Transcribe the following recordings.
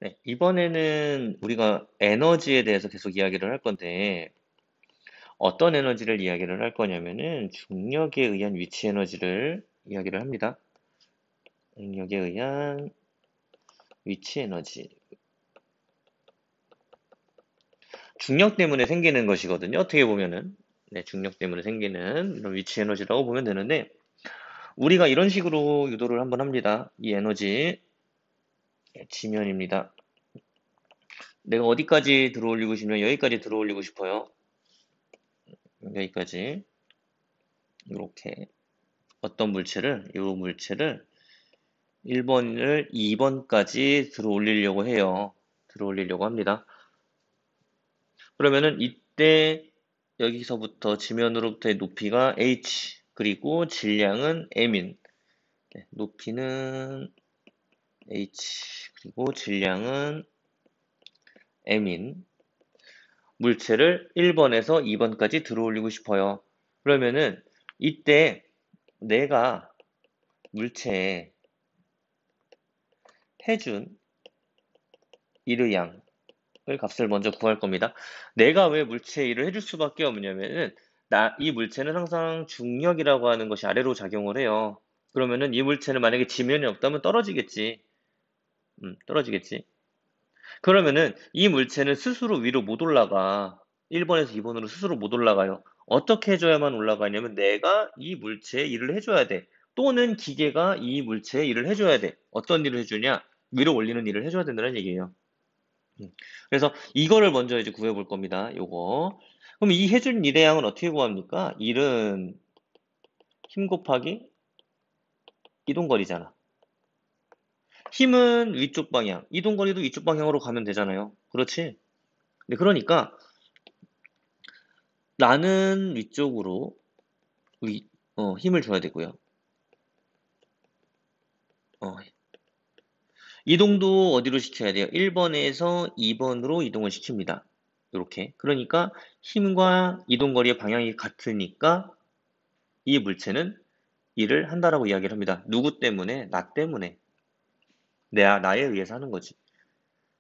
네, 이번에는 우리가 에너지에 대해서 계속 이야기를 할 건데, 어떤 에너지를 이야기를 할 거냐면은, 중력에 의한 위치 에너지를 이야기를 합니다. 중력에 의한 위치 에너지. 중력 때문에 생기는 것이거든요. 어떻게 보면은. 네, 중력 때문에 생기는 이런 위치 에너지라고 보면 되는데, 우리가 이런 식으로 유도를 한번 합니다. 이 에너지, 지면입니다. 내가 어디까지 들어올리고 싶으면 여기까지 들어올리고 싶어요. 여기까지. 이렇게. 어떤 물체를, 이 물체를 1번을 2번까지 들어 올리려고 해요. 들어 올리려고 합니다. 그러면은 이때 여기서부터 지면으로부터의 높이가 h, 그리고 질량은 m인. 네, 높이는 h, 그리고 질량은 m인 물체를 1번에서 2번까지 들어 올리고 싶어요. 그러면은 이때 내가 물체에 해준 이르양 을 값을 먼저 구할 겁니다. 내가 왜 물체의 일을 해줄 수밖에 없냐면은 이 물체는 항상 중력이라고 하는 것이 아래로 작용을 해요. 그러면은 이 물체는 만약에 지면이 없다면 떨어지겠지. 떨어지겠지. 그러면은 이 물체는 스스로 위로 못 올라가. 1번에서 2번으로 스스로 못 올라가요. 어떻게 해줘야만 올라가냐면 내가 이 물체의 일을 해줘야 돼. 또는 기계가 이 물체의 일을 해줘야 돼. 어떤 일을 해주냐? 위로 올리는 일을 해줘야 된다는 얘기예요. 음. 그래서 이거를 먼저 이제 구해 볼 겁니다. 요거. 그럼 이 해준 일의 양은 어떻게 구합니까? 1은 힘 곱하기 이동거리잖아. 힘은 위쪽 방향, 이동거리도 위쪽 방향으로 가면 되잖아요. 그렇지? 네, 그러니까 나는 위쪽으로 힘을 줘야 되고요. 어, 이동도 어디로 시켜야 돼요? 1번에서 2번으로 이동을 시킵니다. 이렇게. 그러니까 힘과 이동거리의 방향이 같으니까 이 물체는 일을 한다라고 이야기를 합니다. 누구 때문에? 나 때문에. 나에 의해서 하는 거지.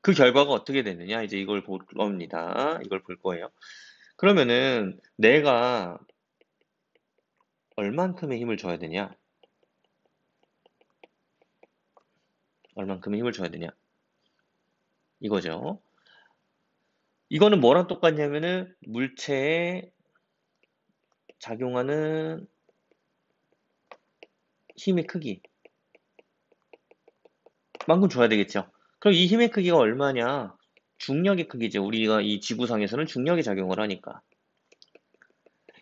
그 결과가 어떻게 되느냐? 이제 이걸 볼 겁니다. 이걸 볼 거예요. 그러면은 내가 얼만큼의 힘을 줘야 되냐? 얼만큼의 힘을 줘야 되냐? 이거죠. 이거는 뭐랑 똑같냐면은 물체에 작용하는 힘의 크기. 만큼 줘야 되겠죠. 그럼 이 힘의 크기가 얼마냐? 중력의 크기죠. 우리가 이 지구상에서는 중력이 작용을 하니까.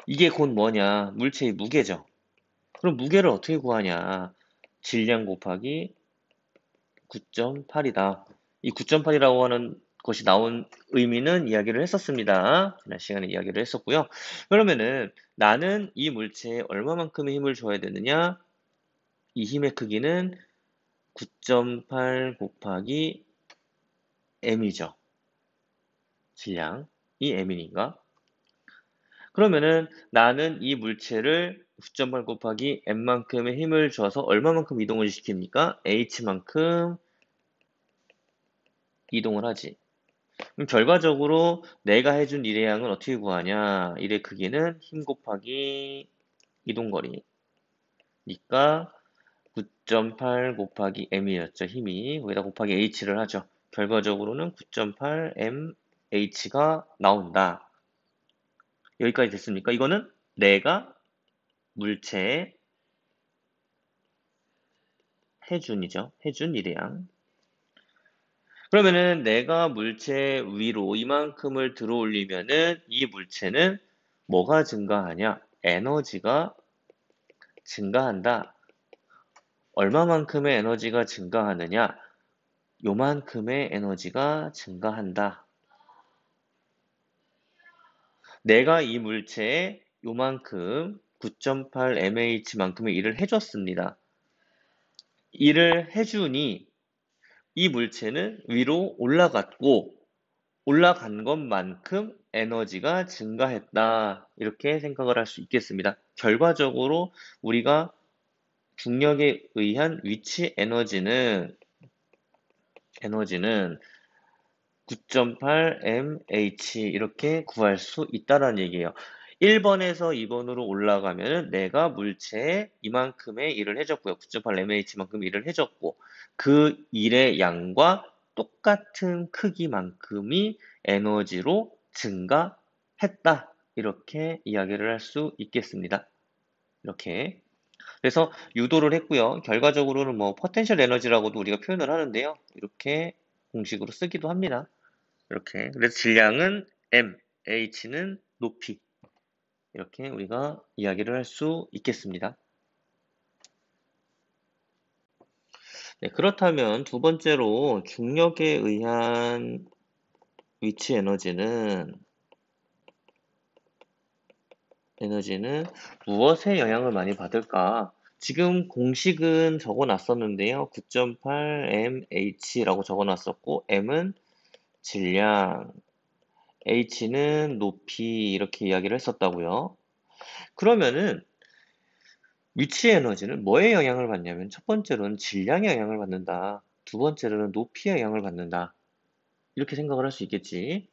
이게 곧 뭐냐? 물체의 무게죠. 그럼 무게를 어떻게 구하냐? 질량 곱하기 9.8이다. 이 9.8이라고 하는 것이 나온 의미는 이야기를 했었습니다. 지난 시간에 이야기를 했었고요. 그러면은 나는 이 물체에 얼마만큼의 힘을 줘야 되느냐? 이 힘의 크기는 9.8 곱하기 m이죠. 질량이 m이니까. 그러면은 나는 이 물체를 9.8 곱하기 m만큼의 힘을 줘서 얼마만큼 이동을 시킵니까? h만큼 이동을 하지. 그럼 결과적으로 내가 해준 일의 양은 어떻게 구하냐? 일의 크기는 힘 곱하기 이동거리니까 9.8 곱하기 m이었죠. 힘이. 거기다 곱하기 h를 하죠. 결과적으로는 9.8 mh가 나온다. 여기까지 됐습니까? 이거는 내가 물체에 해준이죠. 해준 일의 양. 그러면은 내가 물체 위로 이만큼을 들어 올리면은 이 물체는 뭐가 증가하냐? 에너지가 증가한다. 얼마만큼의 에너지가 증가하느냐? 요만큼의 에너지가 증가한다. 내가 이 물체에 요만큼 9.8 mh만큼의 일을 해줬습니다. 일을 해주니 이 물체는 위로 올라갔고 올라간 것만큼 에너지가 증가했다. 이렇게 생각을 할 수 있겠습니다. 결과적으로 우리가 중력에 의한 위치 에너지는 에너지는 9.8 mH 이렇게 구할 수 있다라는 얘기예요. 1번에서 2번으로 올라가면 내가 물체에 이만큼의 일을 해줬고요. 9.8 mH만큼 일을 해줬고 그 일의 양과 똑같은 크기만큼이 에너지로 증가했다. 이렇게 이야기를 할 수 있겠습니다. 이렇게. 그래서 유도를 했고요. 결과적으로는 뭐 포텐셜 에너지라고도 우리가 표현을 하는데요. 이렇게 공식으로 쓰기도 합니다. 이렇게. 그래서 질량은 m, h는 높이. 이렇게 우리가 이야기를 할 수 있겠습니다. 네, 그렇다면 두 번째로 중력에 의한 위치 에너지는 무엇에 영향을 많이 받을까? 지금 공식은 적어 놨었는데요. 9.8 mH라고 적어 놨었고, m은 질량, h는 높이 이렇게 이야기를 했었다고요. 그러면은 위치 에너지는 뭐에 영향을 받냐면 첫 번째로는 질량에 영향을 받는다. 두 번째로는 높이에 영향을 받는다. 이렇게 생각을 할 수 있겠지.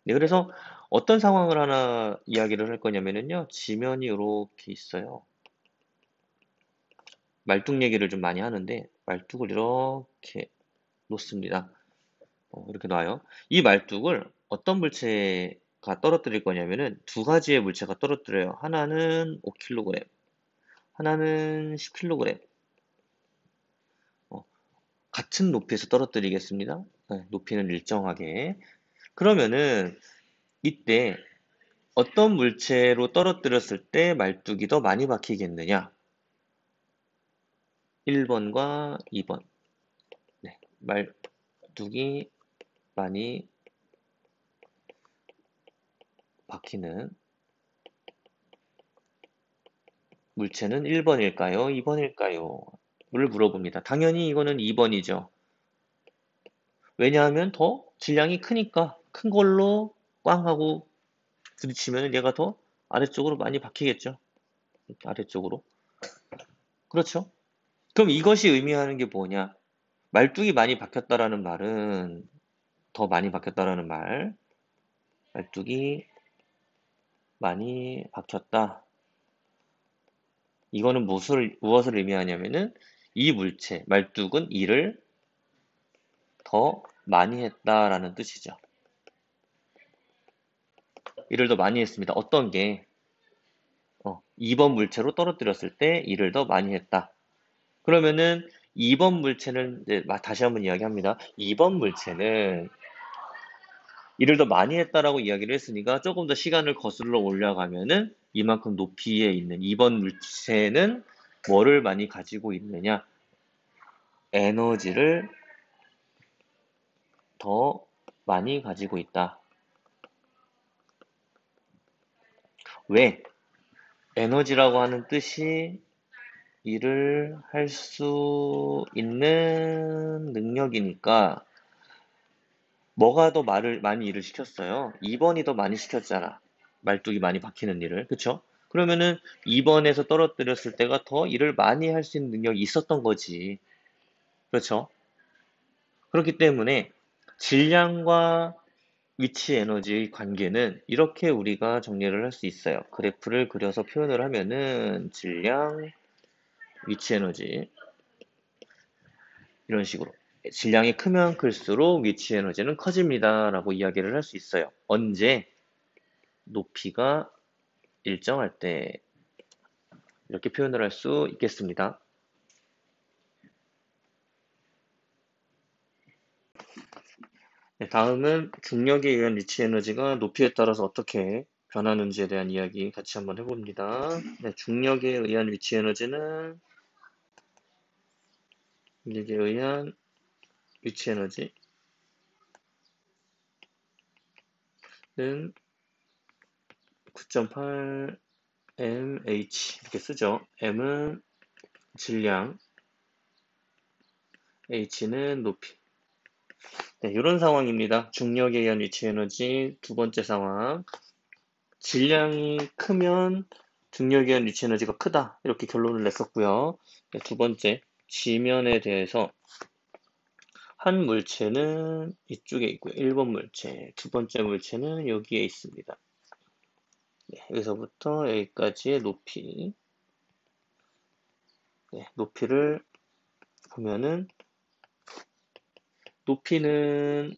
네, 그래서 어떤 상황을 하나 이야기를 할 거냐면요. 지면이 이렇게 있어요. 말뚝 얘기를 좀 많이 하는데 말뚝을 이렇게 놓습니다. 이렇게 놔요. 이 말뚝을 어떤 물체가 떨어뜨릴 거냐면은 두 가지의 물체가 떨어뜨려요. 하나는 5kg, 하나는 10kg. 같은 높이에서 떨어뜨리겠습니다. 네, 높이는 일정하게. 그러면은 이때 어떤 물체로 떨어뜨렸을 때 말뚝이 더 많이 박히겠느냐? 1번과 2번. 네, 말뚝이 많이 박히는 물체는 1번일까요? 2번일까요? 를 물어봅니다. 당연히 이거는 2번이죠. 왜냐하면 더 질량이 크니까 큰 걸로 꽝 하고 부딪히면 얘가 더 아래쪽으로 많이 박히겠죠. 아래쪽으로. 그렇죠? 그럼 이것이 의미하는 게 뭐냐? 말뚝이 많이 박혔다라는 말은 더 많이 박혔다라는 말. 말뚝이 많이 박혔다. 이거는 무엇을 의미하냐면은 이 물체, 말뚝은 일을 더 많이 했다라는 뜻이죠. 일을 더 많이 했습니다. 어떤 게 2번 물체로 떨어뜨렸을 때 일을 더 많이 했다. 그러면은 2번 물체는 다시 한번 이야기합니다. 2번 물체는 일을 더 많이 했다라고 이야기를 했으니까 조금 더 시간을 거슬러 올라가면은 이만큼 높이에 있는 2번 물체는 뭐를 많이 가지고 있느냐? 에너지를 더 많이 가지고 있다. 왜? 에너지라고 하는 뜻이 일을 할 수 있는 능력이니까 뭐가 더 많이 일을 시켰어요? 2번이 더 많이 시켰잖아. 말뚝이 많이 박히는 일을. 그쵸? 그러면은 2번에서 떨어뜨렸을 때가 더 일을 많이 할 수 있는 능력이 있었던 거지. 그렇죠? 그렇기 때문에 질량과 위치 에너지의 관계는 이렇게 우리가 정리를 할 수 있어요. 그래프를 그려서 표현을 하면은 질량, 위치 에너지 이런 식으로 질량이 크면 클수록 위치 에너지는 커집니다 라고 이야기를 할 수 있어요. 언제? 높이가 일정할 때 이렇게 표현을 할 수 있겠습니다. 네, 다음은 중력에 의한 위치 에너지가 높이에 따라서 어떻게 변하는지에 대한 이야기 같이 한번 해봅니다. 네, 중력에 의한 위치 에너지는 중력에 의한 위치 에너지는 9.8 mH 이렇게 쓰죠. m은 질량, h는 높이. 네, 이런 상황입니다. 중력에 의한 위치 에너지 두 번째 상황. 질량이 크면 중력에 의한 위치 에너지가 크다. 이렇게 결론을 냈었고요. 네, 두 번째, 지면에 대해서 한 물체는 이쪽에 있고요. 1번 물체, 두 번째 물체는 여기에 있습니다. 네, 여기서부터 여기까지의 높이. 네, 높이를 보면은 높이는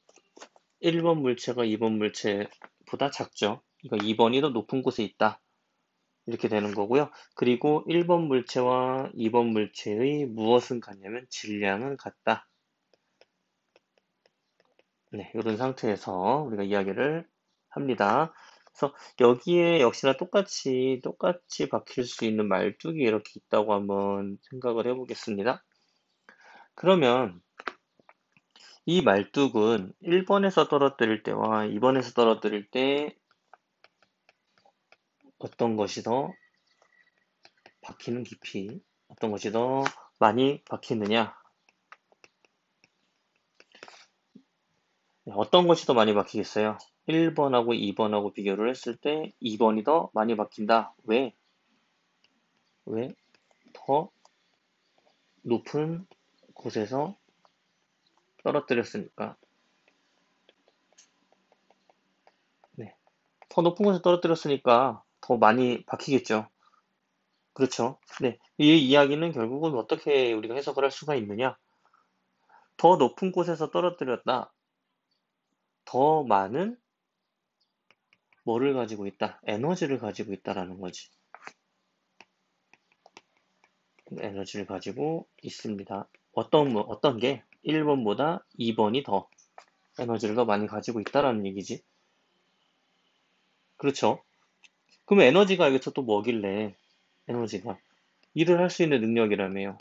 1번 물체가 2번 물체보다 작죠. 그러니까 2번이 더 높은 곳에 있다. 이렇게 되는 거고요. 그리고 1번 물체와 2번 물체의 무엇은 같냐면 질량은 같다. 네, 이런 상태에서 우리가 이야기를 합니다. 그래서 여기에 역시나 똑같이 박힐 수 있는 말뚝이 이렇게 있다고 한번 생각을 해보겠습니다. 그러면 이 말뚝은 1번에서 떨어뜨릴 때와 2번에서 떨어뜨릴 때 어떤 것이 더 박히는 깊이, 어떤 것이 더 많이 박히느냐, 어떤 것이 더 많이 박히겠어요? 1번하고 2번하고 비교를 했을 때 2번이 더 많이 박힌다. 왜? 왜? 더 높은 곳에서 떨어뜨렸으니까. 네. 더 높은 곳에서 떨어뜨렸으니까 더 많이 박히겠죠. 그렇죠. 네. 이 이야기는 결국은 어떻게 우리가 해석을 할 수가 있느냐? 더 높은 곳에서 떨어뜨렸다. 더 많은 뭐를 가지고 있다? 에너지를 가지고 있다라는 거지. 에너지를 가지고 있습니다. 어떤 게 1번보다 2번이 더 에너지를 더 많이 가지고 있다라는 얘기지. 그렇죠. 그럼 에너지가 여기서 또 뭐길래 에너지가 일을 할 수 있는 능력이라며요.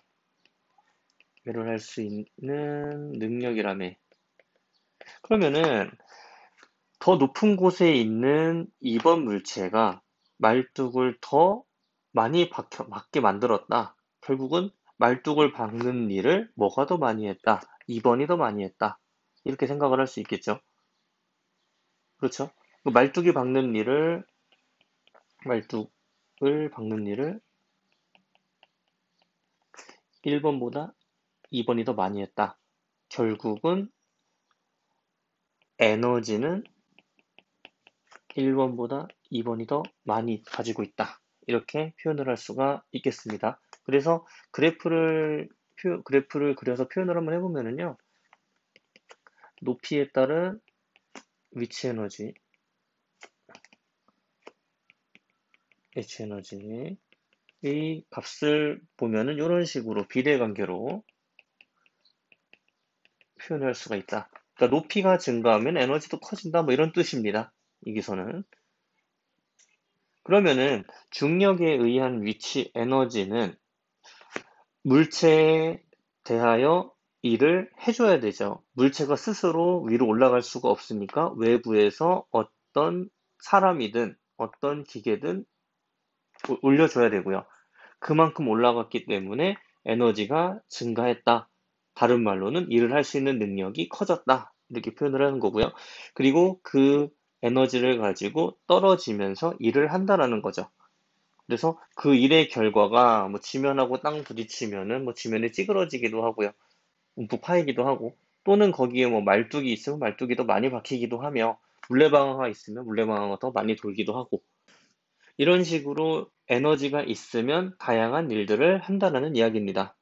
일을 할 수 있는 능력이라며. 그러면은 더 높은 곳에 있는 2번 물체가 말뚝을 더 많이 박게 만들었다. 결국은 말뚝을 박는 일을 뭐가 더 많이 했다. 2번이 더 많이 했다. 이렇게 생각을 할 수 있겠죠. 그렇죠? 그 말뚝을 박는 일을 1번보다 2번이 더 많이 했다. 결국은 에너지는 1번보다 2번이 더 많이 가지고 있다. 이렇게 표현을 할 수가 있겠습니다. 그래서 그래프를 그려서 표현을 한번 해보면은요. 높이에 따른 위치 에너지, H 에너지의 값을 보면은 이런 식으로 비례관계로 표현할 수가 있다. 그러니까 높이가 증가하면 에너지도 커진다. 뭐 이런 뜻입니다. 여기서는. 그러면은 중력에 의한 위치 에너지는 물체에 대하여 일을 해줘야 되죠. 물체가 스스로 위로 올라갈 수가 없으니까 외부에서 어떤 사람이든 어떤 기계든 올려줘야 되고요. 그만큼 올라갔기 때문에 에너지가 증가했다. 다른 말로는 일을 할 수 있는 능력이 커졌다. 이렇게 표현을 하는 거고요. 그리고 그 에너지를 가지고 떨어지면서 일을 한다라는 거죠. 그래서 그 일의 결과가 뭐 지면하고 땅 부딪히면은 뭐 지면이 찌그러지기도 하고요. 움푹 파이기도 하고 또는 거기에 뭐 말뚝이 있으면 말뚝이 더 많이 박히기도 하며 물레방아가 있으면 물레방아가 더 많이 돌기도 하고 이런 식으로 에너지가 있으면 다양한 일들을 한다는 이야기입니다.